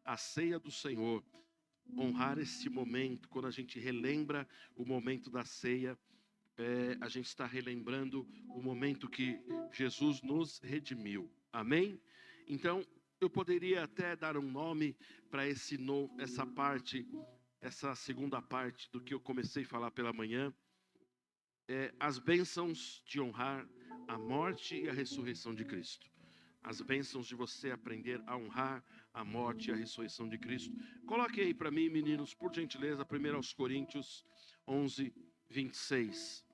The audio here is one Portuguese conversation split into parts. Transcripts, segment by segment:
a ceia do Senhor, honrar esse momento. Quando a gente relembra o momento da ceia, a gente está relembrando o momento que Jesus nos redimiu. Amém? Então, eu poderia até dar um nome para essa parte, essa segunda parte do que eu comecei a falar pela manhã. As bênçãos de honrar a morte e a ressurreição de Cristo. As bênçãos de você aprender a honrar a morte e a ressurreição de Cristo. Coloque aí para mim, meninos, por gentileza, 1 Coríntios 11, 26.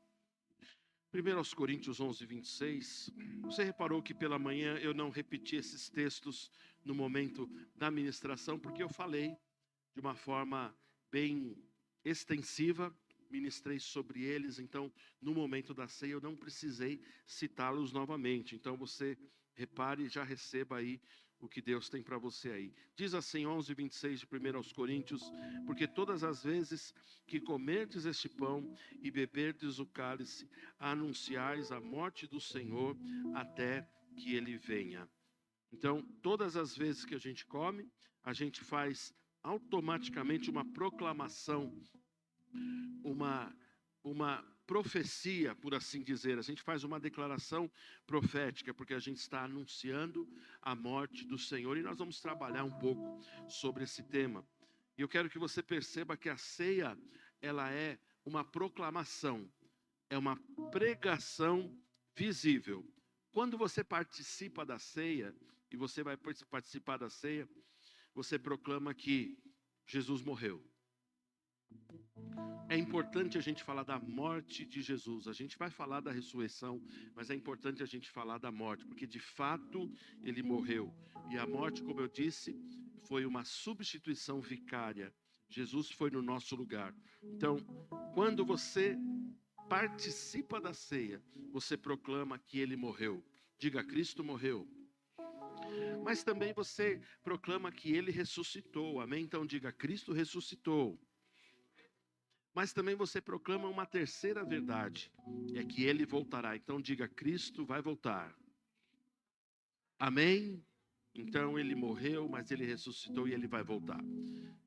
1 Coríntios 11, 26. Você reparou que pela manhã eu não repeti esses textos no momento da ministração, porque eu falei de uma forma bem extensiva, ministrei sobre eles, então no momento da ceia eu não precisei citá-los novamente. Então você repare e já receba aí o que Deus tem para você aí. Diz assim, 11, 26 de 1 Coríntios: porque todas as vezes que comerdes este pão e beberdes o cálice, anunciais a morte do Senhor até que Ele venha. Então, todas as vezes que a gente come, a gente faz automaticamente uma proclamação, uma profecia, por assim dizer. A gente faz uma declaração profética, porque a gente está anunciando a morte do Senhor. E nós vamos trabalhar um pouco sobre esse tema. E eu quero que você perceba que a ceia, ela é uma proclamação, é uma pregação visível. Quando você participa da ceia, e você vai participar da ceia, você proclama que Jesus morreu. É importante a gente falar da morte de Jesus. A gente vai falar da ressurreição, mas é importante a gente falar da morte, porque de fato ele morreu. E a morte, como eu disse, foi uma substituição vicária. Jesus foi no nosso lugar. Então, quando você participa da ceia, você proclama que ele morreu. Diga: Cristo morreu. Mas também você proclama que ele ressuscitou. Amém? Então diga: Cristo ressuscitou. Mas também você proclama uma terceira verdade, é que ele voltará. Então diga: Cristo vai voltar. Amém? Então ele morreu, mas ele ressuscitou e ele vai voltar.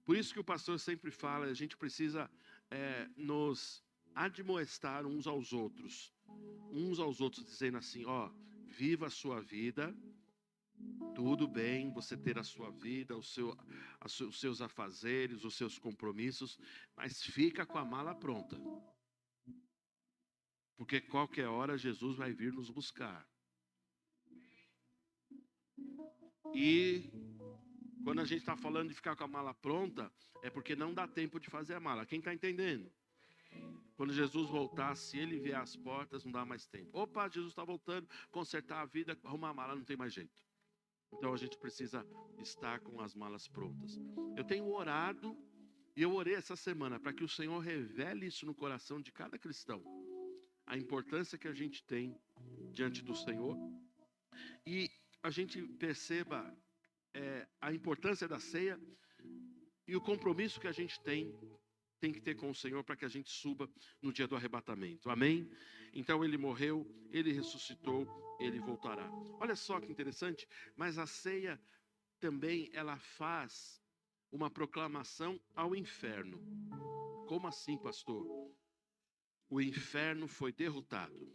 Por isso que o pastor sempre fala, a gente precisa nos admoestar uns aos outros, dizendo assim: ó, viva a sua vida. Tudo bem você ter a sua vida, os seus afazeres, os seus compromissos, mas fica com a mala pronta. Porque qualquer hora Jesus vai vir nos buscar. E quando a gente está falando de ficar com a mala pronta, é porque não dá tempo de fazer a mala. Quem está entendendo? Quando Jesus voltar, se ele vier às portas, não dá mais tempo. Opa, Jesus está voltando, consertar a vida, arrumar a mala, não tem mais jeito. Então a gente precisa estar com as malas prontas. Eu tenho orado, e eu orei essa semana, para que o Senhor revele isso no coração de cada cristão. A importância que a gente tem diante do Senhor. E a gente perceba a importância da ceia e o compromisso que a gente tem que ter com o Senhor para que a gente suba no dia do arrebatamento. Amém? Então ele morreu, ele ressuscitou, ele voltará. Olha só que interessante, mas a ceia também ela faz uma proclamação ao inferno. Como assim, pastor? O inferno foi derrotado.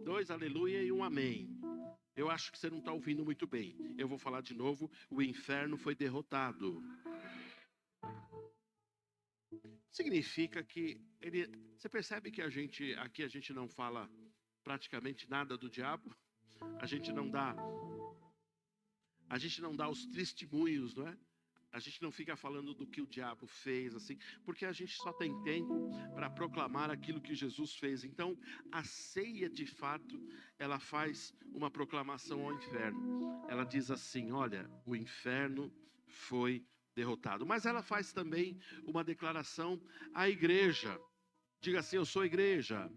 2 aleluia e 1 amém. Eu acho que você não está ouvindo muito bem. Eu vou falar de novo. O inferno foi derrotado. Significa que você percebe que aqui a gente não fala praticamente nada do diabo? A gente não dá os testemunhos, não é? A gente não fica falando do que o diabo fez, assim, porque a gente só tem tempo para proclamar aquilo que Jesus fez. Então, a ceia, de fato, ela faz uma proclamação ao inferno. Ela diz assim: olha, o inferno foi derrotado. Mas ela faz também uma declaração à igreja. Diga assim: eu sou igreja.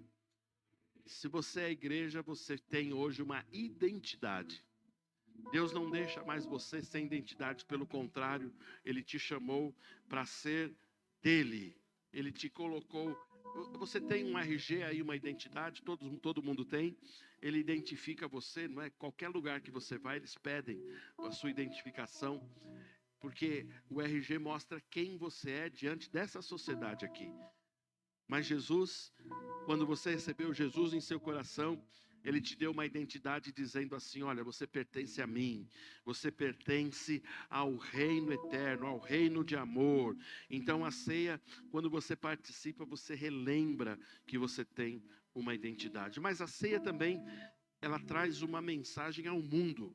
Se você é igreja, você tem hoje uma identidade. Deus não deixa mais você sem identidade, pelo contrário, Ele te chamou para ser dele. Ele te colocou Você tem um RG aí, uma identidade, todo mundo tem. Ele identifica você, não é? Qualquer lugar que você vai, eles pedem a sua identificação, porque o RG mostra quem você é diante dessa sociedade aqui. Mas Jesus, quando você recebeu Jesus em seu coração, Ele te deu uma identidade dizendo assim: olha, você pertence a mim, você pertence ao reino eterno, ao reino de amor. Então a ceia, quando você participa, você relembra que você tem uma identidade. Mas a ceia também, ela traz uma mensagem ao mundo.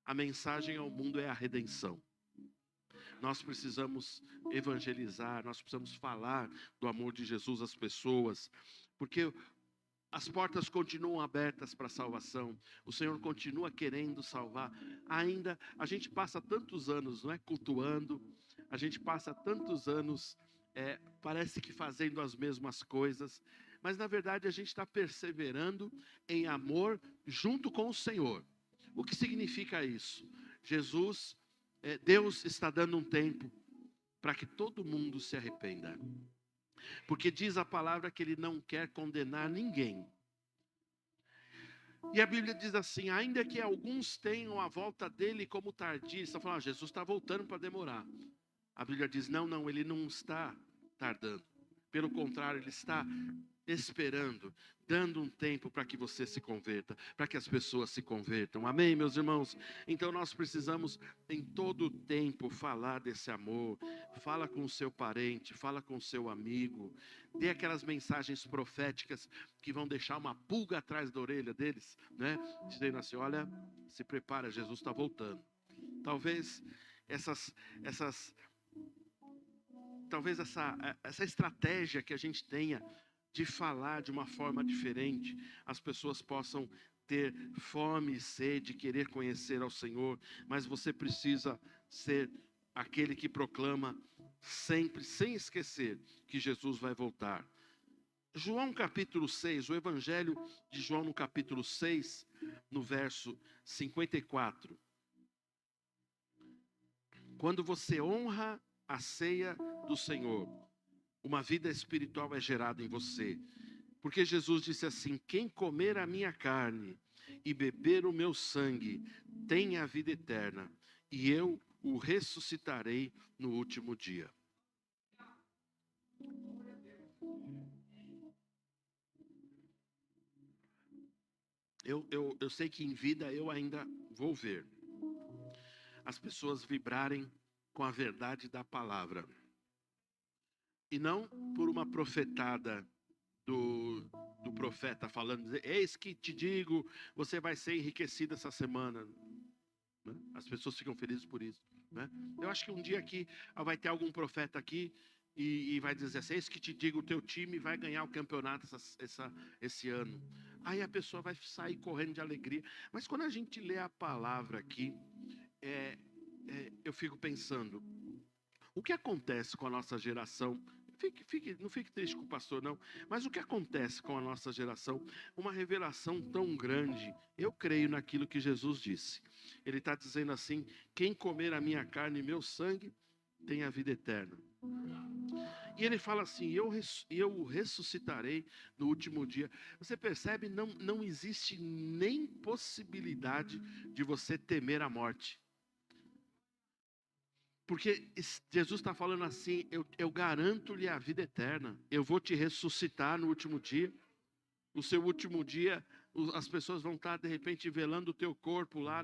A mensagem ao mundo é a redenção. Nós precisamos evangelizar, nós precisamos falar do amor de Jesus às pessoas, porque as portas continuam abertas para a salvação. O Senhor continua querendo salvar. Ainda a gente passa tantos anos, não é, cultuando. A gente passa tantos anos, parece que fazendo as mesmas coisas. Mas na verdade a gente está perseverando em amor junto com o Senhor. O que significa isso? Deus está dando um tempo para que todo mundo se arrependa. Porque diz a palavra que Ele não quer condenar ninguém. E a Bíblia diz assim: ainda que alguns tenham a volta dele como tardia, está falando, Jesus está voltando para demorar. A Bíblia diz: não, Ele não está tardando. Pelo contrário, Ele está esperando, dando um tempo para que você se converta, para que as pessoas se convertam. Amém, meus irmãos? Então nós precisamos em todo o tempo falar desse amor. Fala com o seu parente, fala com o seu amigo, dê aquelas mensagens proféticas que vão deixar uma pulga atrás da orelha deles, né? Dizendo assim: olha, se prepara, Jesus está voltando. Talvez talvez essa estratégia que a gente tenha de falar de uma forma diferente, as pessoas possam ter fome e sede, querer conhecer ao Senhor, mas você precisa ser aquele que proclama sempre, sem esquecer que Jesus vai voltar. João capítulo 6, o Evangelho de João no capítulo 6, no verso 54. Quando você honra a ceia do Senhor, uma vida espiritual é gerada em você. Porque Jesus disse assim: quem comer a minha carne e beber o meu sangue tem a vida eterna, e eu o ressuscitarei no último dia. Eu sei que em vida eu ainda vou ver as pessoas vibrarem com a verdade da palavra. E não por uma profetada do profeta falando: eis que te digo, você vai ser enriquecido essa semana. Né? As pessoas ficam felizes por isso. Né? Eu acho que um dia aqui vai ter algum profeta aqui e vai dizer assim: eis que te digo, o teu time vai ganhar o campeonato esse ano. Aí a pessoa vai sair correndo de alegria. Mas quando a gente lê a palavra aqui, eu fico pensando: o que acontece com a nossa geração? Não fique triste com o pastor, não. Mas o que acontece com a nossa geração? Uma revelação tão grande. Eu creio naquilo que Jesus disse. Ele está dizendo assim: quem comer a minha carne e meu sangue tem a vida eterna. E ele fala assim: eu o ressuscitarei no último dia. Você percebe? Não existe nem possibilidade de você temer a morte. Porque Jesus está falando assim: eu garanto-lhe a vida eterna. Eu vou te ressuscitar no último dia. No seu último dia, as pessoas vão estar de repente velando o teu corpo lá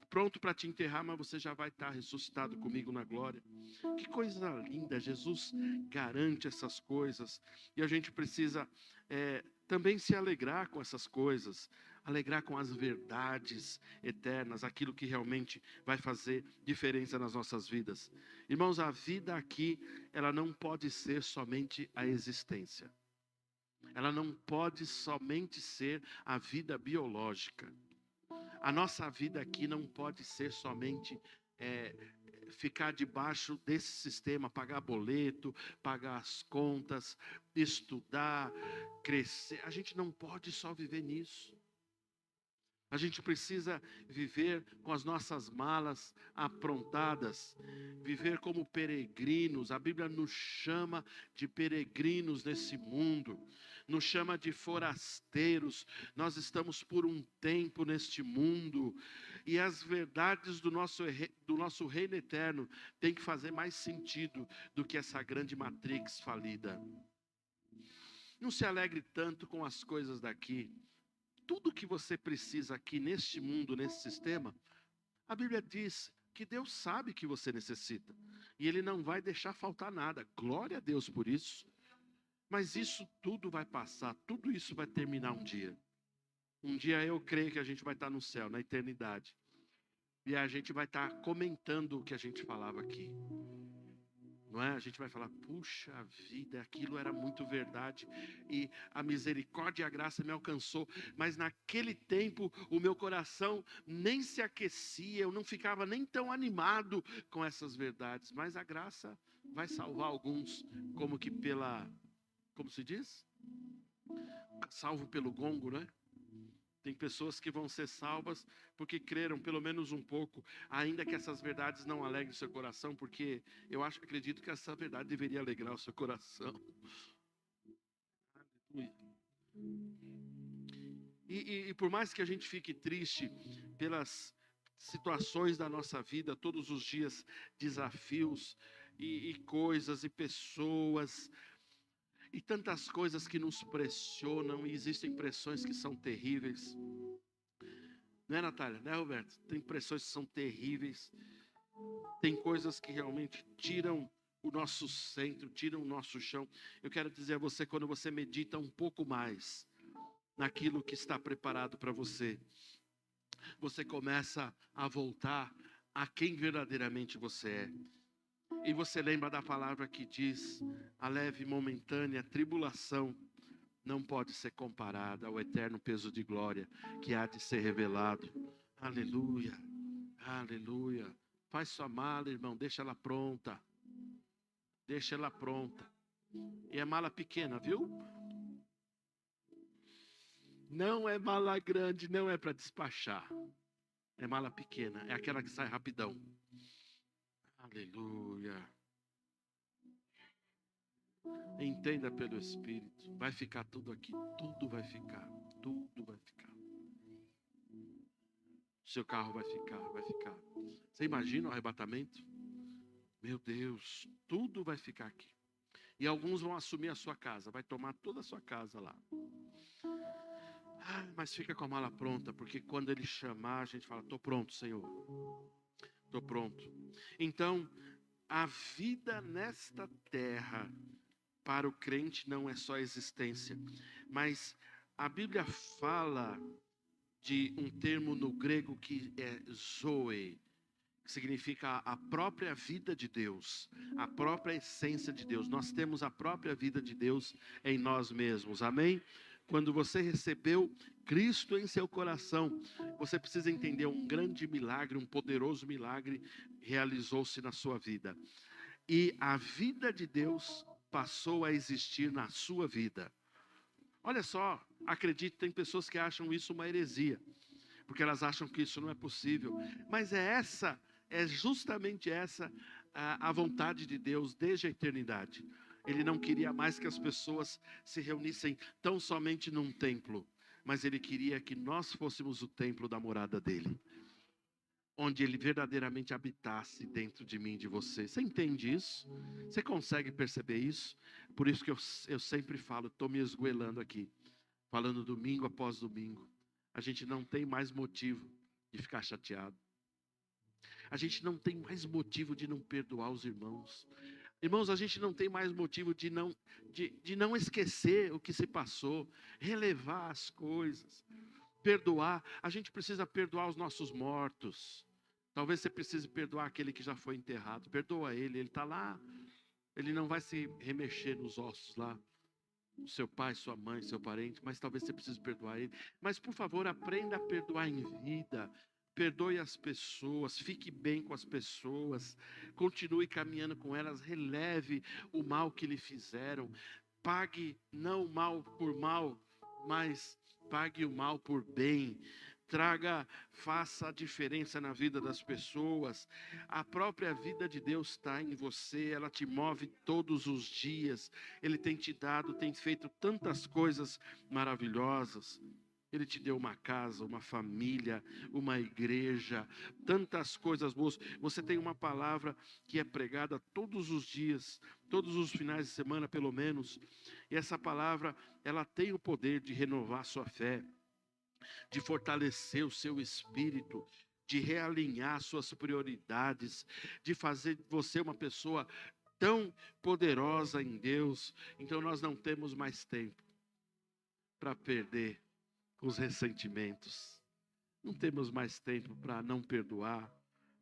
pronto para te enterrar, mas você já vai estar ressuscitado comigo na glória. Que coisa linda! Jesus garante essas coisas. E a gente precisa também se alegrar com essas coisas. Alegrar com as verdades eternas, aquilo que realmente vai fazer diferença nas nossas vidas. Irmãos, a vida aqui, ela não pode ser somente a existência. Ela não pode somente ser a vida biológica. A nossa vida aqui não pode ser somente ficar debaixo desse sistema, pagar boleto, pagar as contas, estudar, crescer. A gente não pode só viver nisso. A gente precisa viver com as nossas malas aprontadas, viver como peregrinos. A Bíblia nos chama de peregrinos nesse mundo, nos chama de forasteiros. Nós estamos por um tempo neste mundo, e as verdades do nosso reino eterno têm que fazer mais sentido do que essa grande matrix falida. Não se alegre tanto com as coisas daqui. Tudo que você precisa aqui neste mundo, nesse sistema, a Bíblia diz que Deus sabe que você necessita. E Ele não vai deixar faltar nada. Glória a Deus por isso. Mas isso tudo vai passar, tudo isso vai terminar um dia. Um dia eu creio que a gente vai estar no céu, na eternidade. E a gente vai estar comentando o que a gente falava aqui. Não é? A gente vai falar, puxa vida, aquilo era muito verdade, e a misericórdia e a graça me alcançou, mas naquele tempo o meu coração nem se aquecia, eu não ficava nem tão animado com essas verdades, mas a graça vai salvar alguns, como se diz? Salvo pelo gongo, né? Tem pessoas que vão ser salvas porque creram pelo menos um pouco, ainda que essas verdades não alegrem o seu coração, porque acredito que essa verdade deveria alegrar o seu coração. E por mais que a gente fique triste pelas situações da nossa vida, todos os dias desafios e coisas e pessoas, e tantas coisas que nos pressionam, e existem pressões que são terríveis. Não é, Natália? Não é, Roberto? Tem pressões que são terríveis. Tem coisas que realmente tiram o nosso centro, tiram o nosso chão. Eu quero dizer a você, quando você medita um pouco mais naquilo que está preparado para você, você começa a voltar a quem verdadeiramente você é. E você lembra da palavra que diz: a leve e momentânea tribulação não pode ser comparada ao eterno peso de glória que há de ser revelado. Aleluia, aleluia. Faz sua mala, irmão, deixa ela pronta. Deixa ela pronta. E é mala pequena, viu? Não é mala grande, não é para despachar. É mala pequena, é aquela que sai rapidão. Aleluia. Entenda pelo Espírito. Vai ficar tudo aqui. Tudo vai ficar. Tudo vai ficar. Seu carro vai ficar, vai ficar. Você imagina o arrebatamento? Meu Deus, tudo vai ficar aqui. E alguns vão assumir a sua casa. Vai tomar toda a sua casa lá. Mas fica com a mala pronta, porque quando Ele chamar, a gente fala: estou pronto, Senhor. Estou pronto. Então, a vida nesta terra, para o crente, não é só existência. Mas a Bíblia fala de um termo no grego que é zoe, que significa a própria vida de Deus, a própria essência de Deus. Nós temos a própria vida de Deus em nós mesmos, amém? Quando você recebeu Cristo em seu coração, você precisa entender, um grande milagre, um poderoso milagre realizou-se na sua vida. E a vida de Deus passou a existir na sua vida. Olha só, acredito, tem pessoas que acham isso uma heresia, porque elas acham que isso não é possível. Mas é justamente essa a vontade de Deus desde a eternidade. Ele não queria mais que as pessoas se reunissem tão somente num templo, mas Ele queria que nós fôssemos o templo da morada dEle, onde Ele verdadeiramente habitasse dentro de mim e de você. Você entende isso? Você consegue perceber isso? Por isso que eu sempre falo, estou me esgoelando aqui, falando domingo após domingo. A gente não tem mais motivo de ficar chateado. A gente não tem mais motivo de não perdoar os irmãos. Irmãos, a gente não tem mais motivo de não esquecer o que se passou, relevar as coisas, perdoar. A gente precisa perdoar os nossos mortos. Talvez você precise perdoar aquele que já foi enterrado. Perdoa ele está lá. Ele não vai se remexer nos ossos lá. Seu pai, sua mãe, seu parente, mas talvez você precise perdoar ele. Mas, por favor, aprenda a perdoar em vida. Perdoe as pessoas, fique bem com as pessoas, continue caminhando com elas, releve o mal que lhe fizeram. Pague não mal por mal, mas pague o mal por bem. faça a diferença na vida das pessoas. A própria vida de Deus está em você, ela te move todos os dias. Ele tem te dado, tem feito tantas coisas maravilhosas. Ele te deu uma casa, uma família, uma igreja, tantas coisas boas. Você tem uma palavra que é pregada todos os dias, todos os finais de semana, pelo menos. E essa palavra, ela tem o poder de renovar sua fé, de fortalecer o seu espírito, de realinhar suas prioridades, de fazer de você uma pessoa tão poderosa em Deus. Então nós não temos mais tempo para perder com os ressentimentos. Não temos mais tempo para não perdoar.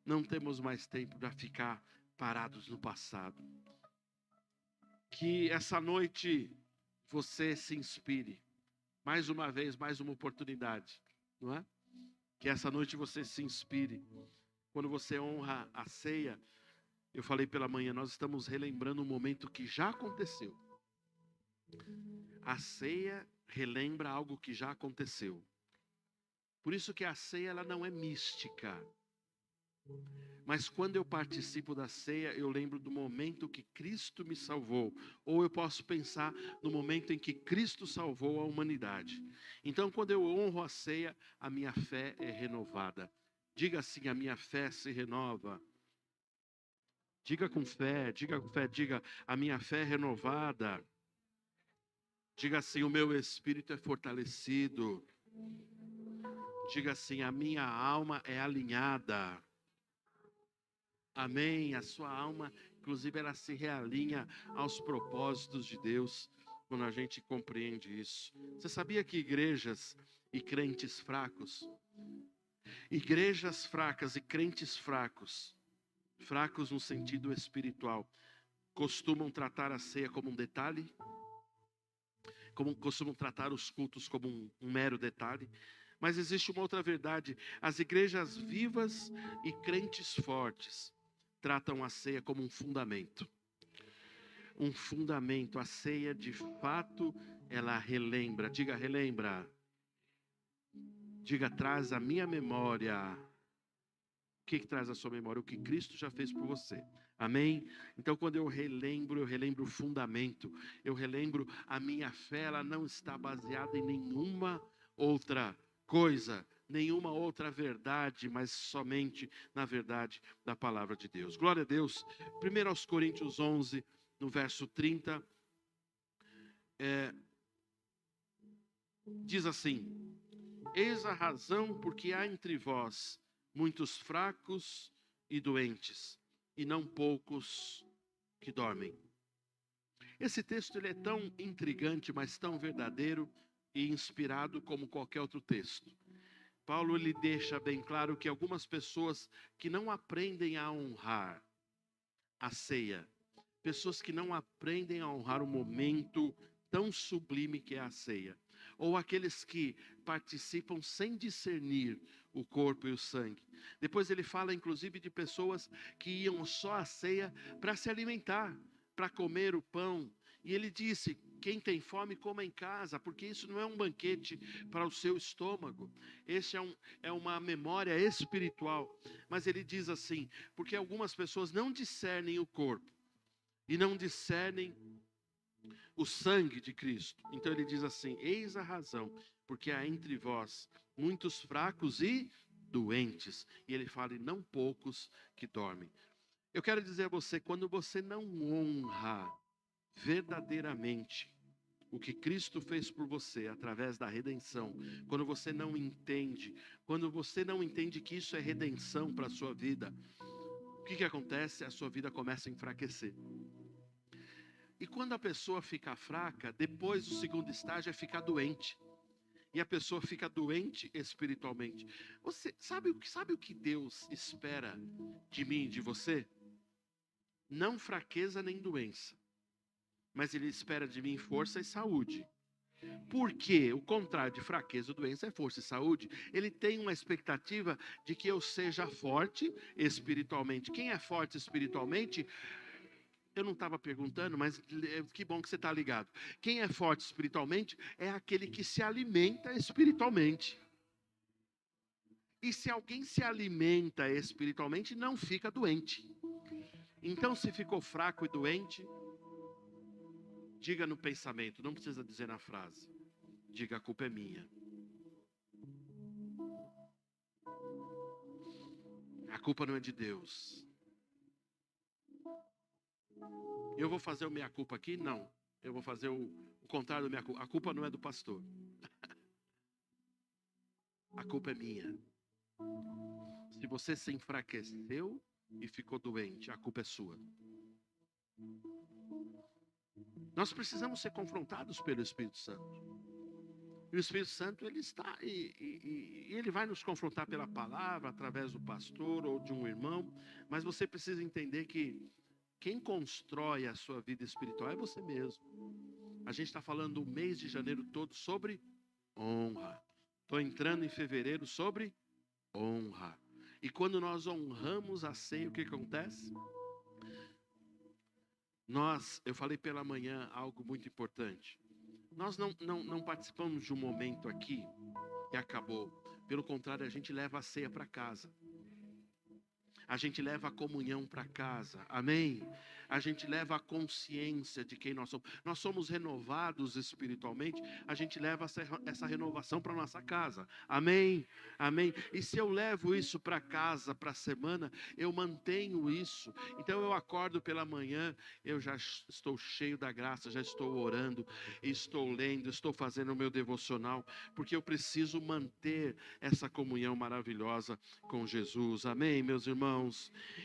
Não temos mais tempo para ficar parados no passado. Que essa noite você se inspire. Mais uma vez, mais uma oportunidade, não é? Que essa noite você se inspire. Quando você honra a ceia, eu falei pela manhã, nós estamos relembrando um momento que já aconteceu. A ceia relembra algo que já aconteceu. Por isso que a ceia, ela não é mística. Mas quando eu participo da ceia, eu lembro do momento que Cristo me salvou. Ou eu posso pensar no momento em que Cristo salvou a humanidade. Então, quando eu honro a ceia, a minha fé é renovada. Diga assim, a minha fé se renova. Diga com fé, diga, a minha fé é renovada. Diga assim, o meu espírito é fortalecido. Diga assim, a minha alma é alinhada. Amém. A sua alma, inclusive, ela se realinha aos propósitos de Deus quando a gente compreende isso. Você sabia que igrejas e crentes fracos, igrejas fracas e crentes fracos, fracos no sentido espiritual, costumam tratar a ceia como um detalhe? Como costumam tratar os cultos como um mero detalhe? Mas existe uma outra verdade. As igrejas vivas e crentes fortes tratam a ceia como um fundamento. Um fundamento. A ceia, de fato, ela relembra. Diga, relembra. Diga, traz a minha memória. O que traz a sua memória? O que Cristo já fez por você. Amém? Então, quando eu relembro o fundamento. Eu relembro a minha fé, ela não está baseada em nenhuma outra coisa, nenhuma outra verdade, mas somente na verdade da palavra de Deus. Glória a Deus. 1 aos Coríntios 11, no verso 30, diz assim: eis a razão porque há entre vós muitos fracos e doentes, e não poucos que dormem. Esse texto ele é tão intrigante, mas tão verdadeiro e inspirado como qualquer outro texto. Paulo ele deixa bem claro que algumas pessoas que não aprendem a honrar a ceia, pessoas que não aprendem a honrar o momento tão sublime que é a ceia, ou aqueles que participam sem discernir o corpo e o sangue. Depois ele fala inclusive de pessoas que iam só à ceia para se alimentar, para comer o pão. E ele disse, quem tem fome, coma em casa, porque isso não é um banquete para o seu estômago. Esse é uma memória espiritual. Mas ele diz assim, porque algumas pessoas não discernem o corpo e não discernem o sangue de Cristo. Então ele diz assim, eis a razão, porque há entre vós muitos fracos e doentes. E ele fala, e não poucos que dormem. Eu quero dizer a você, quando você não honra verdadeiramente o que Cristo fez por você através da redenção, quando você não entende que isso é redenção para a sua vida, o que acontece? A sua vida começa a enfraquecer. E quando a pessoa fica fraca, depois o segundo estágio é ficar doente. E a pessoa fica doente espiritualmente. Você sabe o que Deus espera de mim e de você? Não fraqueza nem doença. Mas Ele espera de mim força e saúde. Porque o contrário de fraqueza ou doença é força e saúde. Ele tem uma expectativa de que eu seja forte espiritualmente. Quem é forte espiritualmente? Eu não estava perguntando, mas que bom que você está ligado. Quem é forte espiritualmente é aquele que se alimenta espiritualmente. E se alguém se alimenta espiritualmente, não fica doente. Então, se ficou fraco e doente, diga no pensamento, não precisa dizer na frase. Diga, a culpa é minha. A culpa não é de Deus. Eu vou fazer o minha culpa aqui? Não. Eu vou fazer o contrário da minha culpa. A culpa não é do pastor. A culpa é minha. Se você se enfraqueceu e ficou doente, a culpa é sua. Nós precisamos ser confrontados pelo Espírito Santo. E o Espírito Santo, ele está, e ele vai nos confrontar pela palavra, através do pastor ou de um irmão, mas você precisa entender que quem constrói a sua vida espiritual é você mesmo. A gente está falando o mês de janeiro todo sobre honra. Estou entrando em fevereiro sobre honra. E quando nós honramos a ceia, o que acontece? Eu falei pela manhã algo muito importante. Nós não participamos de um momento aqui e acabou. Pelo contrário, a gente leva a ceia para casa. A gente leva a comunhão para casa. Amém? A gente leva a consciência de quem nós somos. Nós somos renovados espiritualmente. A gente leva essa renovação para nossa casa. Amém? Amém? E se eu levo isso para casa, para a semana, eu mantenho isso. Então eu acordo pela manhã, eu já estou cheio da graça, já estou orando, estou lendo, estou fazendo o meu devocional, porque eu preciso manter essa comunhão maravilhosa com Jesus. Amém, meus irmãos?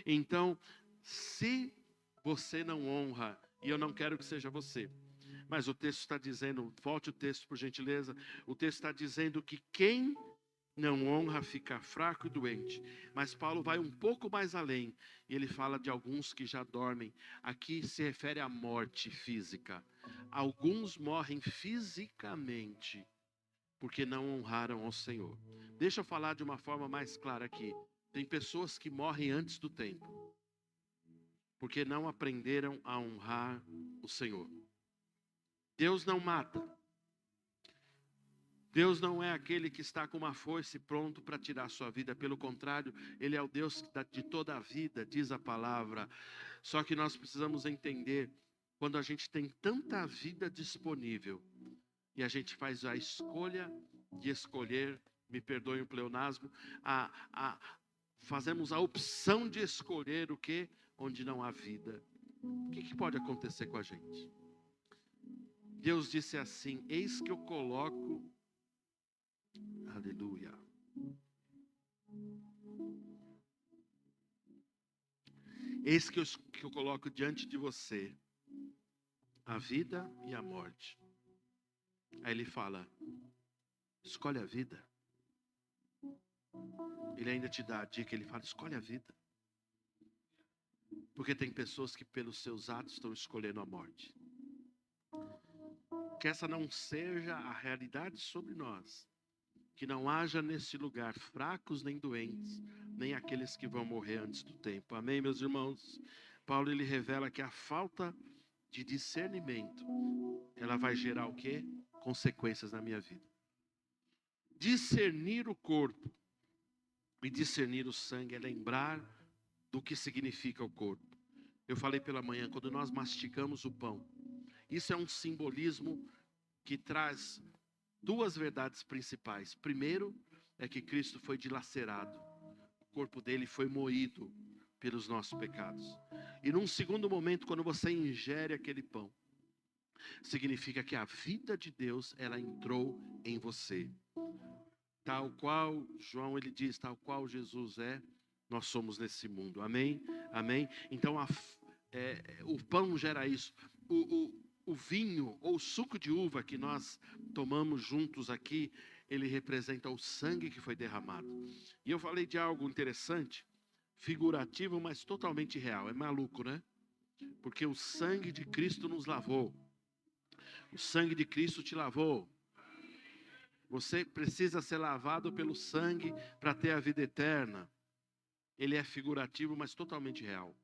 Então, se você não honra, e eu não quero que seja você, mas o texto está dizendo, volte o texto por gentileza, o texto está dizendo que quem não honra fica fraco e doente, mas Paulo vai um pouco mais além, e ele fala de alguns que já dormem. Aqui se refere à morte física. Alguns morrem fisicamente, porque não honraram ao Senhor. Deixa eu falar de uma forma mais clara aqui. Tem pessoas que morrem antes do tempo, porque não aprenderam a honrar o Senhor. Deus não mata. Deus não é aquele que está com uma foice pronto para tirar a sua vida. Pelo contrário, Ele é o Deus de toda a vida, diz a palavra. Só que nós precisamos entender, quando a gente tem tanta vida disponível, e a gente faz a escolha de escolher, me perdoem o pleonasmo, fazemos a opção de escolher o que? Onde não há vida. O que pode acontecer com a gente? Deus disse assim, eis que eu coloco, aleluia, eis que eu coloco diante de você a vida e a morte. Aí ele fala, escolhe a vida. Ele ainda te dá a dica, ele fala, escolhe a vida. Porque tem pessoas que pelos seus atos estão escolhendo a morte. Que essa não seja a realidade sobre nós. Que não haja nesse lugar fracos nem doentes, nem aqueles que vão morrer antes do tempo. Amém, meus irmãos? Paulo, ele revela que a falta de discernimento, ela vai gerar o quê? Consequências na minha vida. Discernir o corpo e discernir o sangue é lembrar do que significa o corpo. Eu falei pela manhã, quando nós mastigamos o pão, isso é um simbolismo que traz duas verdades principais. Primeiro, é que Cristo foi dilacerado, o corpo dele foi moído pelos nossos pecados. E num segundo momento, quando você ingere aquele pão, significa que a vida de Deus, ela entrou em você. Tal qual João, ele diz, tal qual Jesus é, nós somos nesse mundo. Amém? Amém? Então, o pão gera isso. O vinho ou o suco de uva que nós tomamos juntos aqui, ele representa o sangue que foi derramado. E eu falei de algo interessante, figurativo, mas totalmente real. É maluco, né? Porque o sangue de Cristo nos lavou. O sangue de Cristo te lavou. Você precisa ser lavado pelo sangue para ter a vida eterna. Ele é figurativo, mas totalmente real.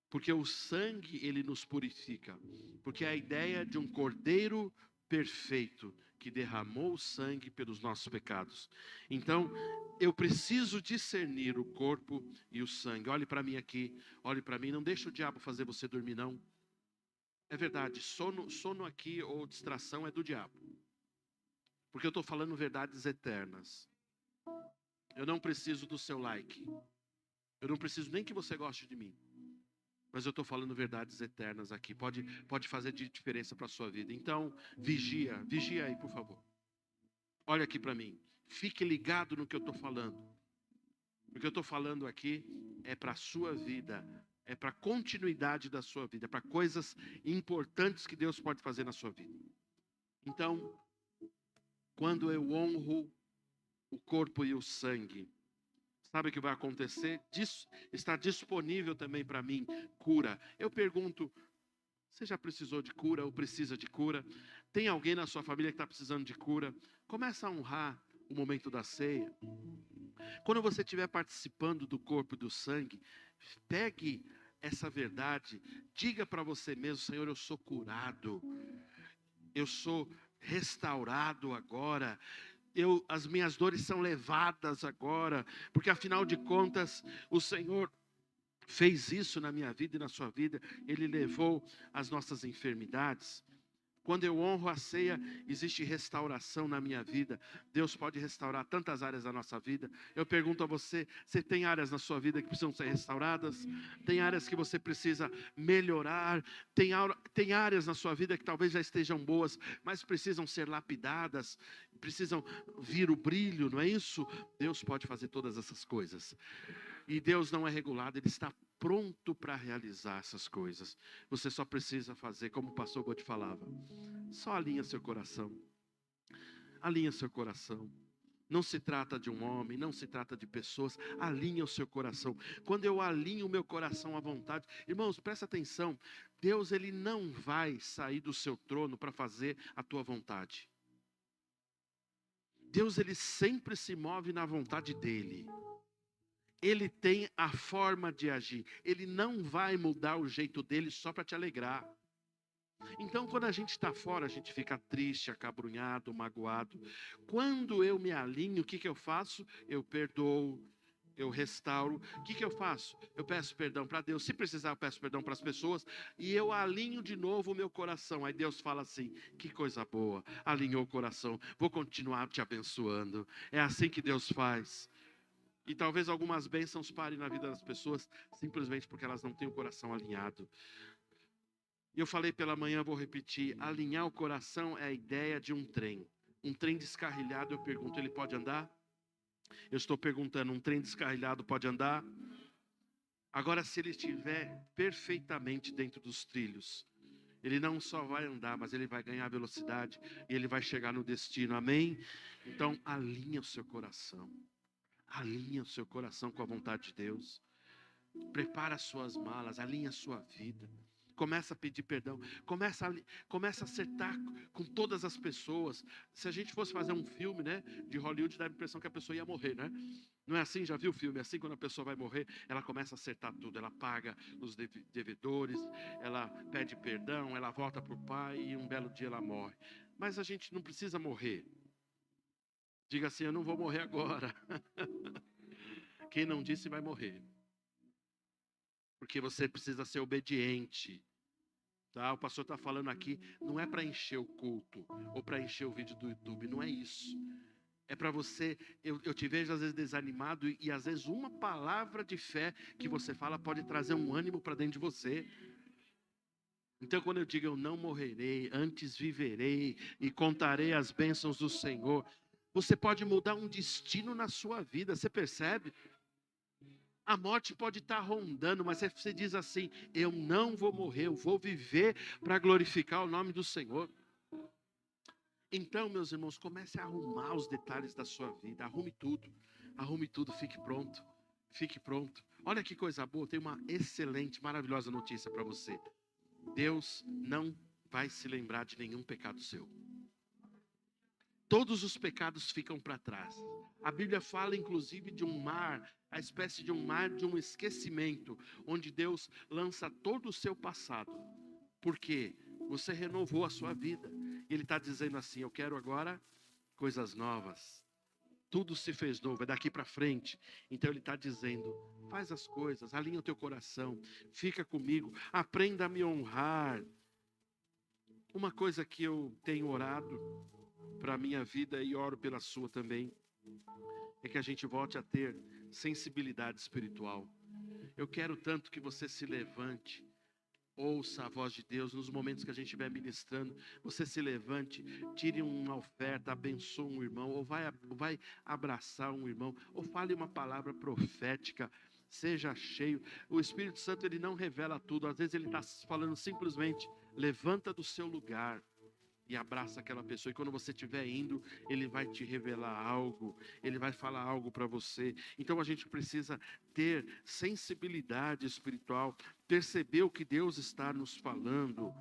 Porque o sangue, ele nos purifica. Porque a ideia de um cordeiro perfeito, que derramou o sangue pelos nossos pecados. Então, eu preciso discernir o corpo e o sangue. Olhe para mim aqui, olhe para mim, não deixa o diabo fazer você dormir, não. É verdade, sono aqui ou distração é do diabo. Porque eu estou falando verdades eternas. Eu não preciso do seu like. Eu não preciso nem que você goste de mim. Mas eu estou falando verdades eternas aqui. Pode fazer diferença para a sua vida. Então, vigia aí, por favor. Olha aqui para mim. Fique ligado no que eu estou falando. O que eu estou falando aqui é para a sua vida. É para a continuidade da sua vida. É para coisas importantes que Deus pode fazer na sua vida. Então, quando eu honro o corpo e o sangue, sabe o que vai acontecer? Está disponível também para mim cura. Eu pergunto, você já precisou de cura ou precisa de cura? Tem alguém na sua família que está precisando de cura? Começa a honrar o momento da ceia. Quando você estiver participando do corpo e do sangue, pegue essa verdade, diga para você mesmo: Senhor, eu sou curado, eu sou restaurado agora. As minhas dores são levadas agora, porque afinal de contas, o Senhor fez isso na minha vida e na sua vida. Ele levou as nossas enfermidades. Quando eu honro a ceia, existe restauração na minha vida. Deus pode restaurar tantas áreas da nossa vida. Eu pergunto a você, você tem áreas na sua vida que precisam ser restauradas? Tem áreas que você precisa melhorar? Tem áreas na sua vida que talvez já estejam boas, mas precisam ser lapidadas, precisam vir o brilho, não é isso? Deus pode fazer todas essas coisas. E Deus não é regulado, Ele está pronto para realizar essas coisas. Você só precisa fazer, como o pastor Gode falava. Só alinha seu coração. Alinha seu coração. Não se trata de um homem, não se trata de pessoas. Alinha o seu coração. Quando eu alinho o meu coração à vontade, irmãos, presta atenção. Deus, Ele não vai sair do seu trono para fazer a tua vontade. Deus, Ele sempre se move na vontade dEle. Ele tem a forma de agir. Ele não vai mudar o jeito dele só para te alegrar. Então, quando a gente está fora, a gente fica triste, acabrunhado, magoado. Quando eu me alinho, o que eu faço? Eu perdoo, eu restauro. O que eu faço? Eu peço perdão para Deus. Se precisar, eu peço perdão para as pessoas. E eu alinho de novo o meu coração. Aí Deus fala assim: que coisa boa, alinhou o coração. Vou continuar te abençoando. É assim que Deus faz. E talvez algumas bênçãos parem na vida das pessoas, simplesmente porque elas não têm o coração alinhado. E eu falei pela manhã, vou repetir: alinhar o coração é a ideia de um trem. Um trem descarrilhado, eu pergunto, ele pode andar? Eu estou perguntando, um trem descarrilhado pode andar? Agora, se ele estiver perfeitamente dentro dos trilhos, ele não só vai andar, mas ele vai ganhar velocidade e ele vai chegar no destino, amém? Então, alinha o seu coração. Alinha o seu coração com a vontade de Deus. Prepara as suas malas, alinha a sua vida. Começa a pedir perdão. Começa a acertar com todas as pessoas. Se a gente fosse fazer um filme, né, de Hollywood, dá a impressão que a pessoa ia morrer, né? Não é assim? Já viu o filme? É assim, quando a pessoa vai morrer, ela começa a acertar tudo. Ela paga os devedores, ela pede perdão, ela volta para o pai e um belo dia ela morre. Mas a gente não precisa morrer. Diga assim: eu não vou morrer agora. Quem não disse vai morrer. Porque você precisa ser obediente. Tá? O pastor está falando aqui, não é para encher o culto, ou para encher o vídeo do YouTube, não é isso. É para você, eu te vejo às vezes desanimado, e às vezes uma palavra de fé que você fala pode trazer um ânimo para dentro de você. Então, quando eu digo eu não morrerei, antes viverei e contarei as bênçãos do Senhor, você pode mudar um destino na sua vida, você percebe? A morte pode estar rondando, mas você diz assim: eu não vou morrer, eu vou viver para glorificar o nome do Senhor. Então, meus irmãos, comece a arrumar os detalhes da sua vida, arrume tudo, fique pronto, fique pronto. Olha que coisa boa, tem uma excelente, maravilhosa notícia para você. Deus não vai se lembrar de nenhum pecado seu. Todos os pecados ficam para trás. A Bíblia fala inclusive de um mar, a espécie de um mar de um esquecimento, onde Deus lança todo o seu passado. Porque você renovou a sua vida. E Ele está dizendo assim: eu quero agora coisas novas. Tudo se fez novo, é daqui para frente. Então Ele está dizendo: faz as coisas, alinha o teu coração, fica comigo, aprenda a me honrar. Uma coisa que eu tenho orado para a minha vida e oro pela sua também, é que a gente volte a ter sensibilidade espiritual. Eu quero tanto que você se levante, ouça a voz de Deus nos momentos que a gente estiver ministrando. Você se levante, tire uma oferta, abençoe um irmão, ou vai abraçar um irmão, ou fale uma palavra profética. Seja cheio. O Espírito Santo, ele não revela tudo. Às vezes ele está falando simplesmente: levanta do seu lugar e abraça aquela pessoa. E quando você estiver indo, ele vai te revelar algo, ele vai falar algo para você. Então a gente precisa ter sensibilidade espiritual, perceber o que Deus está nos falando.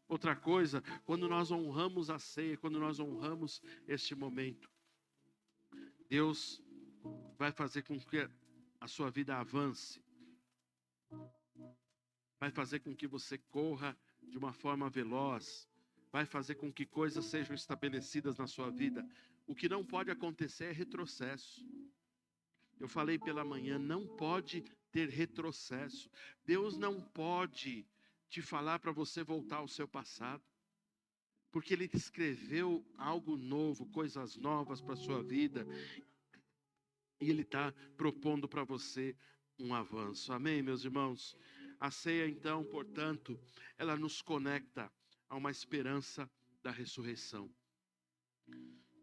Outra coisa, quando nós honramos a ceia, quando nós honramos este momento, Deus vai fazer com que a sua vida avance, vai fazer com que você corra de uma forma veloz, vai fazer com que coisas sejam estabelecidas na sua vida. O que não pode acontecer é retrocesso. Eu falei pela manhã, não pode ter retrocesso. Deus não pode te falar para você voltar ao seu passado, porque Ele escreveu algo novo, coisas novas para a sua vida, e Ele está propondo para você um avanço. Amém, meus irmãos? A ceia, então, portanto, ela nos conecta a uma esperança da ressurreição.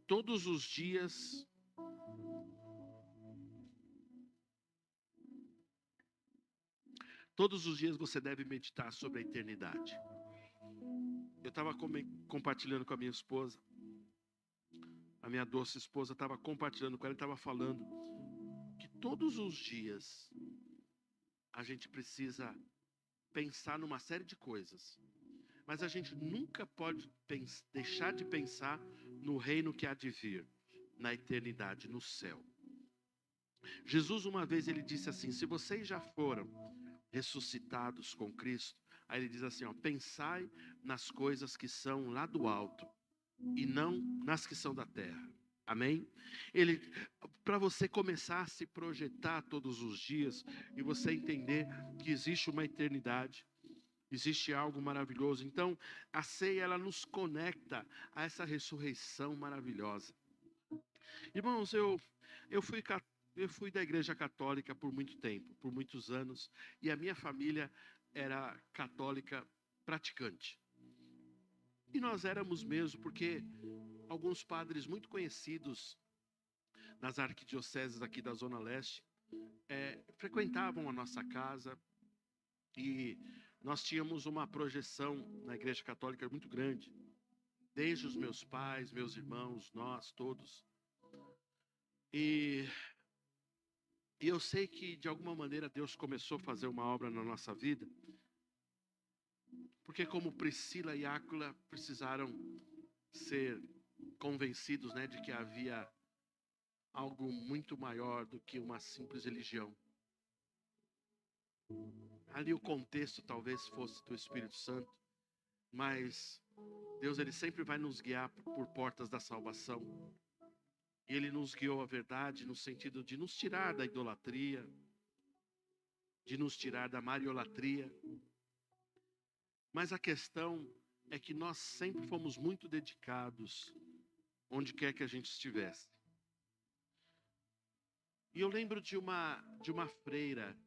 Todos os dias você deve meditar sobre a eternidade. Eu estava compartilhando com a minha esposa, a minha doce esposa estava compartilhando com ela, estava falando que todos os dias a gente precisa pensar numa série de coisas, mas a gente nunca pode deixar de pensar no reino que há de vir, na eternidade, no céu. Jesus uma vez ele disse assim: se vocês já foram ressuscitados com Cristo, aí ele diz assim, pensai nas coisas que são lá do alto e não nas que são da terra. Amém? Para você começar a se projetar todos os dias e você entender que existe uma eternidade, existe algo maravilhoso. Então, a ceia, ela nos conecta a essa ressurreição maravilhosa. Irmãos, eu fui da igreja católica por muito tempo, por muitos anos, e a minha família era católica praticante. E nós éramos mesmo, porque alguns padres muito conhecidos nas arquidioceses aqui da Zona Leste frequentavam a nossa casa, e nós tínhamos uma projeção na igreja católica muito grande, desde os meus pais, meus irmãos, nós todos. E eu sei que de alguma maneira Deus começou a fazer uma obra na nossa vida, porque como Priscila e Áquila precisaram ser convencidos, de que havia algo muito maior do que uma simples religião. Ali o contexto talvez fosse do Espírito Santo, mas Deus, ele sempre vai nos guiar por portas da salvação. E Ele nos guiou à verdade no sentido de nos tirar da idolatria, de nos tirar da mariolatria. Mas a questão é que nós sempre fomos muito dedicados onde quer que a gente estivesse. E eu lembro de uma freira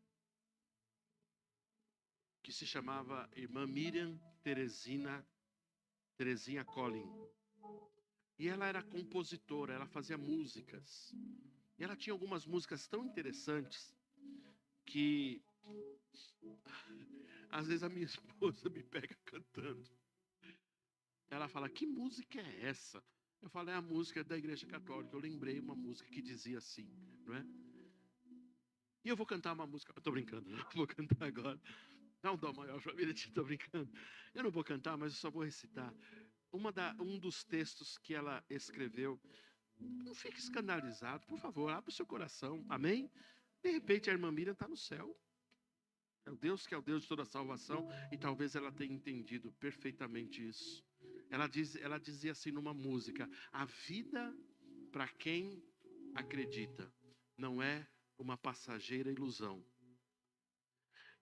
que se chamava Irmã Miriam Terezinha Collin. E ela era compositora, ela fazia músicas. E ela tinha algumas músicas tão interessantes que às vezes a minha esposa me pega cantando. Ela fala: que música é essa? Eu falo: é a música da Igreja Católica. Eu lembrei uma música que dizia assim, não é? E eu vou cantar uma música. Eu tô brincando, não vou cantar agora. Não, dó maior família, estou brincando. Eu não vou cantar, mas eu só vou recitar. Um dos textos que ela escreveu. Não fique escandalizado, por favor, abra o seu coração, amém? De repente a irmã Miriam está no céu. É o Deus que é o Deus de toda a salvação, e talvez ela tenha entendido perfeitamente isso. Ela dizia assim numa música: a vida, para quem acredita, não é uma passageira ilusão.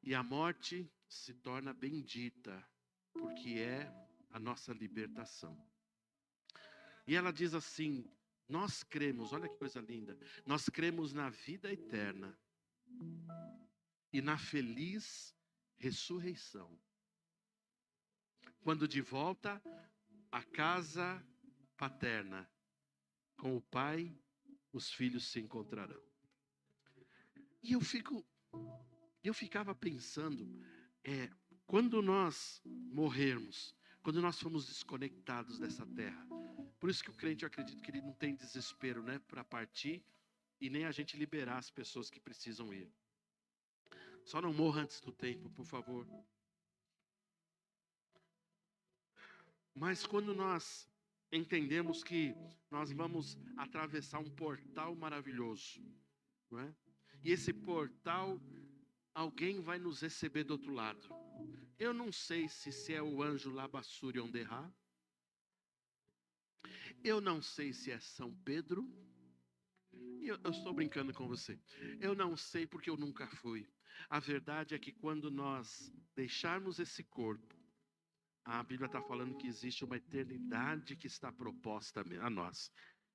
E a morte se torna bendita, porque é a nossa libertação. E ela diz assim: nós cremos, olha que coisa linda, nós cremos na vida eterna e na feliz ressurreição, quando de volta à casa paterna, com o Pai, os filhos se encontrarão. E eu ficava pensando, quando nós morrermos, quando nós formos desconectados dessa terra, por isso que o crente, eu acredito que ele não tem desespero, né, para partir, e nem a gente liberar as pessoas que precisam ir. Só não morra antes do tempo, por favor. Mas quando nós entendemos que nós vamos atravessar um portal maravilhoso, não é? E esse portal, alguém vai nos receber do outro lado. Eu não sei se é o anjo Labassuri Onderá. Eu não sei se é São Pedro. E eu estou brincando com você. Eu não sei porque eu nunca fui. A verdade é que quando nós deixarmos esse corpo, a Bíblia está falando que existe uma eternidade que está proposta a nós.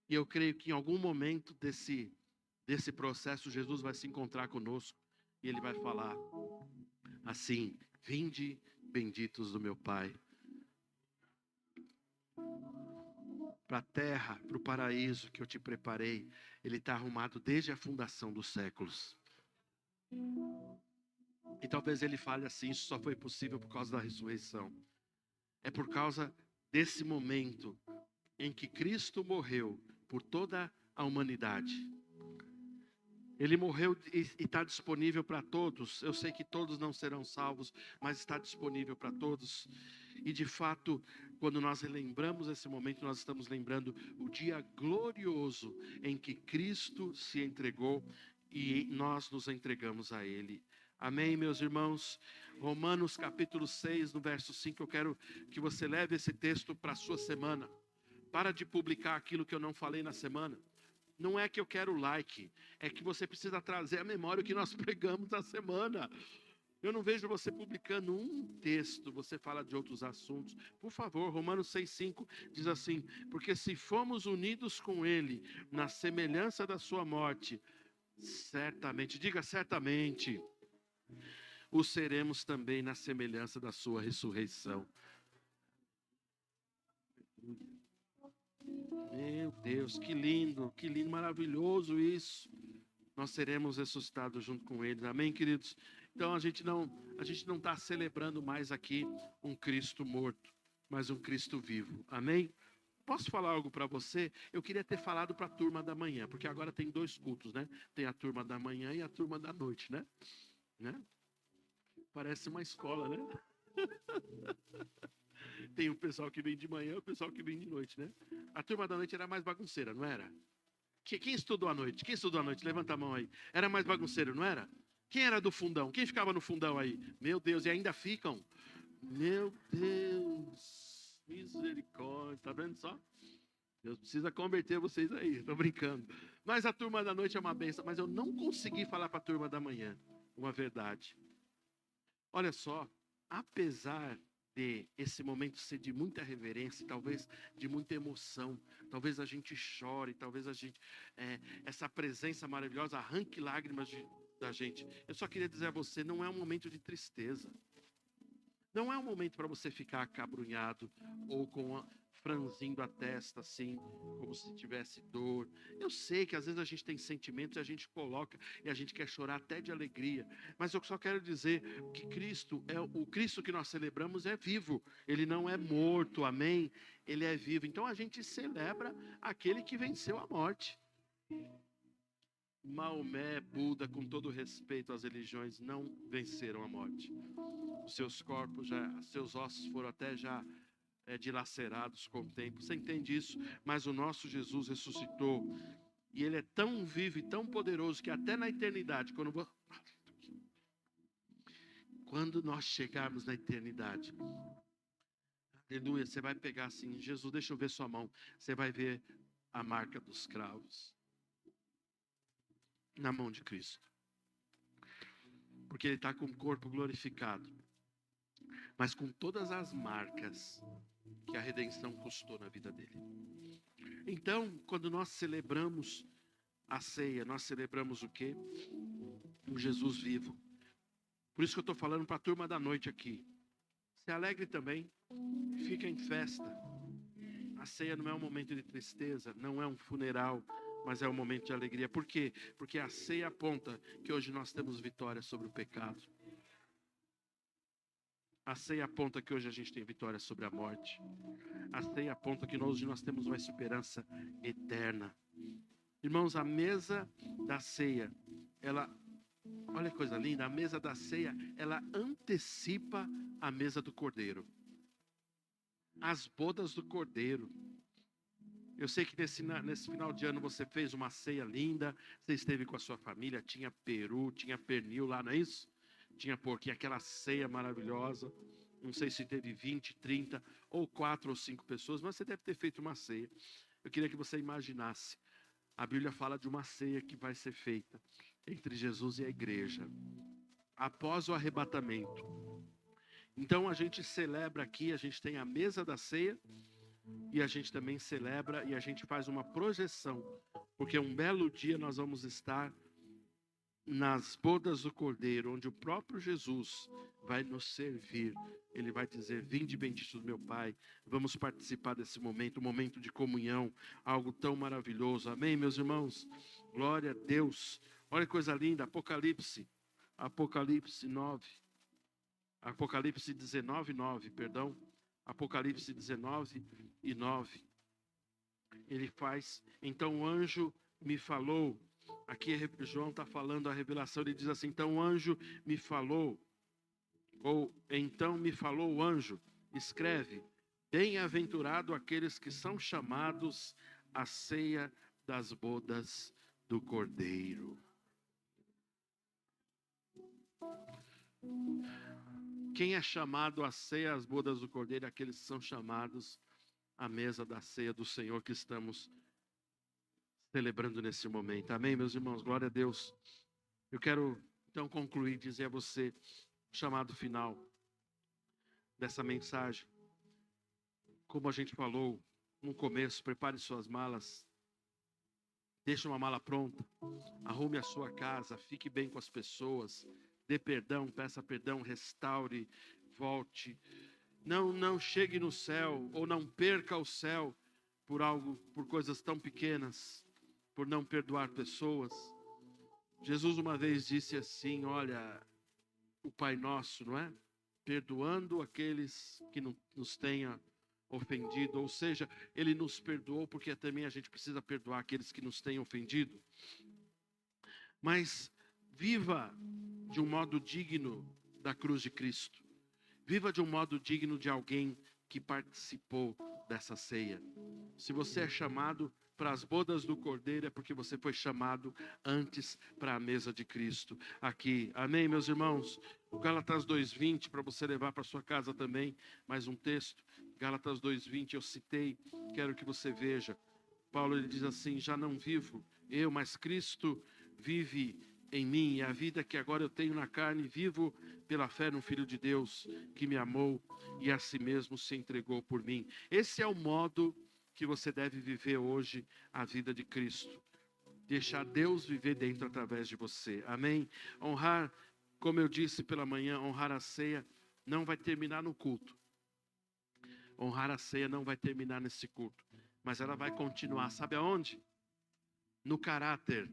E eu creio que em algum momento desse processo, Jesus vai se encontrar conosco. E Ele vai falar assim: vinde, benditos do meu Pai, para a terra, para o paraíso que eu te preparei. Ele está arrumado desde a fundação dos séculos. E talvez Ele fale assim: isso só foi possível por causa da ressurreição. É por causa desse momento em que Cristo morreu por toda a humanidade. Ele morreu e está disponível para todos. Eu sei que todos não serão salvos, mas está disponível para todos. E de fato, quando nós relembramos esse momento, nós estamos lembrando o dia glorioso em que Cristo se entregou e nós nos entregamos a Ele. Amém, meus irmãos? Romanos capítulo 6, no verso 5, eu quero que você leve esse texto para a sua semana. Para de publicar aquilo que eu não falei na semana. Não é que eu quero like, é que você precisa trazer à memória o que nós pregamos na semana. Eu não vejo você publicando um texto, você fala de outros assuntos. Por favor, Romanos 6,5 diz assim: porque se fomos unidos com Ele na semelhança da sua morte, certamente, diga certamente, o seremos também na semelhança da sua ressurreição. Meu Deus, que lindo, maravilhoso isso. Nós seremos ressuscitados junto com Ele, amém, queridos? Então a gente não está celebrando mais aqui um Cristo morto, mas um Cristo vivo, amém? Posso falar algo para você? Eu queria ter falado para a turma da manhã, porque agora tem 2 cultos, né? Tem a turma da manhã e a turma da noite, né? Parece uma escola, né? Tem o pessoal que vem de manhã e o pessoal que vem de noite, né? A turma da noite era mais bagunceira, não era? Quem estudou à noite? Quem estudou à noite? Levanta a mão aí. Era mais bagunceiro, não era? Quem era do fundão? Quem ficava no fundão aí? Meu Deus, e ainda ficam? Meu Deus, misericórdia, tá vendo só? Deus precisa converter vocês aí, estou brincando. Mas a turma da noite é uma bênção, mas eu não consegui falar para a turma da manhã uma verdade. Olha só, apesar de esse momento ser de muita reverência, talvez de muita emoção, talvez a gente chore, talvez a gente, essa presença maravilhosa arranque lágrimas da gente. Eu só queria dizer a você, não é um momento de tristeza. Não é um momento para você ficar acabrunhado ou franzindo a testa assim, como se tivesse dor. Eu sei que às vezes a gente tem sentimentos e a gente coloca e a gente quer chorar até de alegria. Mas eu só quero dizer que o Cristo que nós celebramos é vivo. Ele não é morto, amém? Ele é vivo. Então a gente celebra aquele que venceu a morte. Maomé, Buda, com todo respeito às religiões, não venceram a morte. Os seus corpos, seus ossos foram até já dilacerados com o tempo. Você entende isso? Mas o nosso Jesus ressuscitou. E Ele é tão vivo e tão poderoso que até na eternidade, quando nós chegarmos na eternidade, Aleluia. Você vai pegar assim, Jesus, deixa eu ver sua mão. Você vai ver a marca dos cravos na mão de Cristo. Porque ele está com o corpo glorificado, mas com todas as marcas que a redenção custou na vida dele. Então, quando nós celebramos a ceia, nós celebramos o quê? O Jesus vivo. Por isso que eu estou falando para a turma da noite aqui. Se alegre também, fica em festa. A ceia não é um momento de tristeza, não é um funeral, mas é um momento de alegria. Por quê? Porque a ceia aponta que hoje nós temos vitória sobre o pecado. A ceia aponta que hoje a gente tem vitória sobre a morte. A ceia aponta que hoje nós temos uma esperança eterna. Irmãos, a mesa da ceia, olha que coisa linda, a mesa da ceia, ela antecipa a mesa do Cordeiro. As bodas do Cordeiro. Eu sei que nesse final de ano você fez uma ceia linda, você esteve com a sua família, tinha peru, tinha pernil lá, não é isso? Tinha porquinho, aquela ceia maravilhosa. Não sei se teve 20, 30 ou 4 ou 5 pessoas, mas você deve ter feito uma ceia. Eu queria que você imaginasse. A Bíblia fala de uma ceia que vai ser feita entre Jesus e a igreja, após o arrebatamento. Então a gente celebra aqui, a gente tem a mesa da ceia, e a gente também celebra e a gente faz uma projeção, porque um belo dia nós vamos estar nas bodas do Cordeiro, onde o próprio Jesus vai nos servir. Ele vai dizer: vinde bendito do meu Pai. Vamos participar desse momento, um momento de comunhão, algo tão maravilhoso. Amém, meus irmãos? Glória a Deus. Olha que coisa linda, Apocalipse 9. Apocalipse 19, 9, perdão. Apocalipse 19 e 9. Ele faz, então o anjo me falou. Aqui João está falando a revelação, ele diz assim: então o anjo me falou, ou então me falou o anjo, escreve: bem-aventurado aqueles que são chamados à ceia das bodas do Cordeiro. Quem é chamado à ceia, às bodas do Cordeiro, é aqueles que são chamados à mesa da ceia do Senhor que estamos celebrando nesse momento. Amém, meus irmãos? Glória a Deus. Eu quero então concluir, dizer a você o chamado final dessa mensagem. Como a gente falou no começo, prepare suas malas, deixe uma mala pronta, arrume a sua casa, fique bem com as pessoas, dê perdão, peça perdão, restaure, volte. Não chegue no céu, ou não perca o céu por coisas tão pequenas, por não perdoar pessoas. Jesus uma vez disse assim, olha, o Pai Nosso, não é? Perdoando aqueles que nos tenham ofendido, ou seja, Ele nos perdoou porque também a gente precisa perdoar aqueles que nos têm ofendido. Mas viva de um modo digno da cruz de Cristo. Viva de um modo digno de alguém que participou dessa ceia. Se você é chamado para as bodas do Cordeiro, é porque você foi chamado antes para a mesa de Cristo aqui. Amém, meus irmãos? O Gálatas 2:20, para você levar para sua casa também, mais um texto. Gálatas 2:20, eu citei, quero que você veja. Paulo, ele diz assim: já não vivo eu, mas Cristo vive em mim, e a vida que agora eu tenho na carne, vivo pela fé no Filho de Deus, que me amou e a si mesmo se entregou por mim. Esse é o modo que você deve viver hoje a vida de Cristo. Deixar Deus viver dentro através de você. Amém? Honrar, como eu disse pela manhã, honrar a ceia não vai terminar no culto. Honrar a ceia não vai terminar nesse culto, mas ela vai continuar. Sabe aonde? No caráter.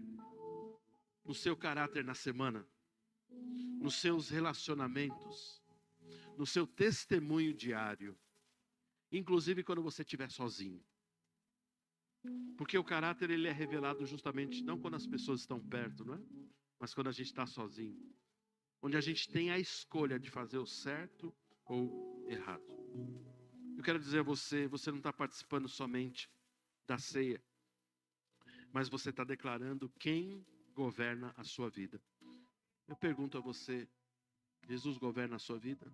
No seu caráter na semana, nos seus relacionamentos, no seu testemunho diário, inclusive quando você estiver sozinho. Porque o caráter, ele é revelado justamente não quando as pessoas estão perto, não é? Mas quando a gente está sozinho. Onde a gente tem a escolha de fazer o certo ou errado. Eu quero dizer a você, você não está participando somente da ceia, mas você está declarando quem governa a sua vida. Eu pergunto a você, Jesus governa a sua vida?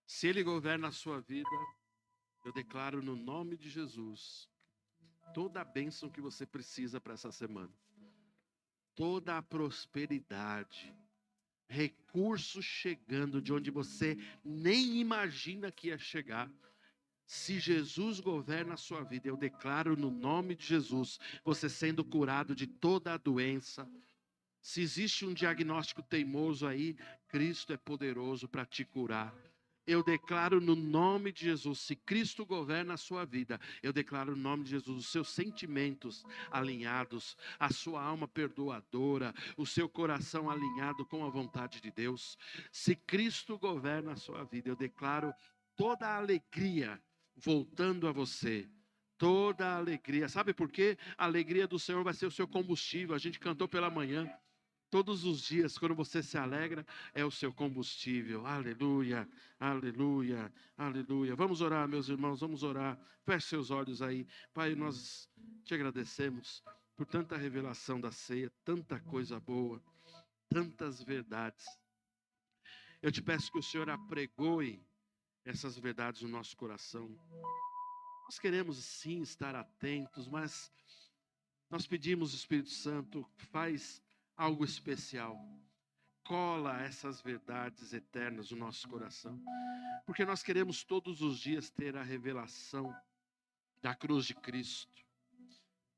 Se Ele governa a sua vida, eu declaro no nome de Jesus toda a bênção que você precisa para essa semana. Toda a prosperidade, recursos chegando de onde você nem imagina que ia chegar. Se Jesus governa a sua vida, eu declaro no nome de Jesus, você sendo curado de toda a doença. Se existe um diagnóstico teimoso aí, Cristo é poderoso para te curar. Eu declaro no nome de Jesus, se Cristo governa a sua vida, eu declaro no nome de Jesus, os seus sentimentos alinhados, a sua alma perdoadora, o seu coração alinhado com a vontade de Deus. Se Cristo governa a sua vida, eu declaro toda a alegria voltando a você. Toda a alegria. Sabe por quê? A alegria do Senhor vai ser o seu combustível. A gente cantou pela manhã. Todos os dias, quando você se alegra, é o seu combustível. Aleluia, aleluia, aleluia. Vamos orar, meus irmãos, vamos orar. Feche seus olhos aí. Pai, nós te agradecemos por tanta revelação da ceia, tanta coisa boa, tantas verdades. Eu te peço que o Senhor apregoe essas verdades no nosso coração. Nós queremos sim estar atentos, mas nós pedimos, Espírito Santo, faz algo especial. Cola essas verdades eternas no nosso coração. Porque nós queremos todos os dias ter a revelação da cruz de Cristo.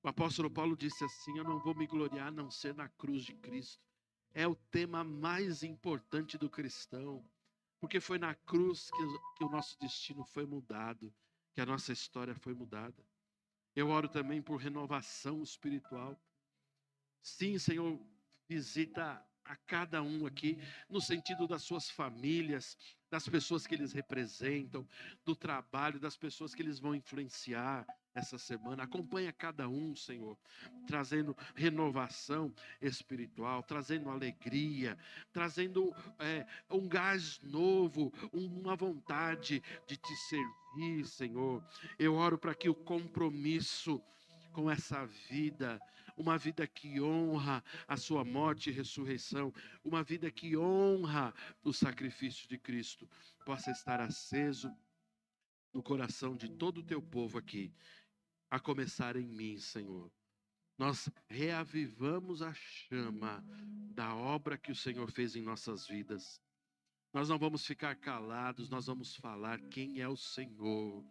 O apóstolo Paulo disse assim: eu não vou me gloriar a não ser na cruz de Cristo. É o tema mais importante do cristão. Porque foi na cruz que o nosso destino foi mudado. Que a nossa história foi mudada. Eu oro também por renovação espiritual. Sim, Senhor, visita a cada um aqui, no sentido das suas famílias, das pessoas que eles representam, do trabalho, das pessoas que eles vão influenciar essa semana. Acompanha cada um, Senhor, trazendo renovação espiritual, trazendo alegria, trazendo um gás novo, uma vontade de te servir, Senhor. Eu oro para que o compromisso com essa vida, uma vida que honra a sua morte e ressurreição, uma vida que honra o sacrifício de Cristo, possa estar aceso no coração de todo o teu povo aqui, a começar em mim, Senhor. Nós reavivamos a chama da obra que o Senhor fez em nossas vidas. Nós não vamos ficar calados, nós vamos falar quem é o Senhor.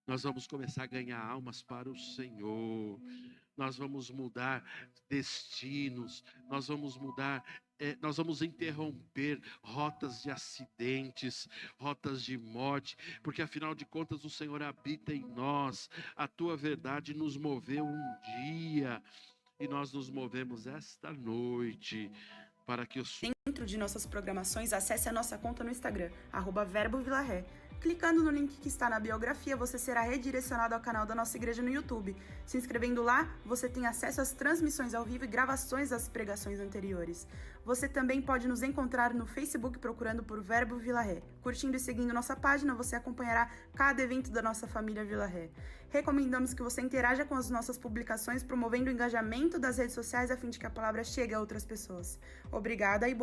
Nós vamos começar a ganhar almas para o Senhor. Nós vamos mudar destinos, nós vamos interromper rotas de acidentes, rotas de morte, porque afinal de contas o Senhor habita em nós. A tua verdade nos moveu um dia e nós nos movemos esta noite para que o Dentro de nossas programações, acesse a nossa conta no Instagram, @verbovilaré. Clicando no link que está na biografia, você será redirecionado ao canal da nossa igreja no YouTube. Se inscrevendo lá, você tem acesso às transmissões ao vivo e gravações das pregações anteriores. Você também pode nos encontrar no Facebook procurando por Verbo Vila Ré. Curtindo e seguindo nossa página, você acompanhará cada evento da nossa família Vila Ré. Recomendamos que você interaja com as nossas publicações, promovendo o engajamento das redes sociais a fim de que a palavra chegue a outras pessoas. Obrigada e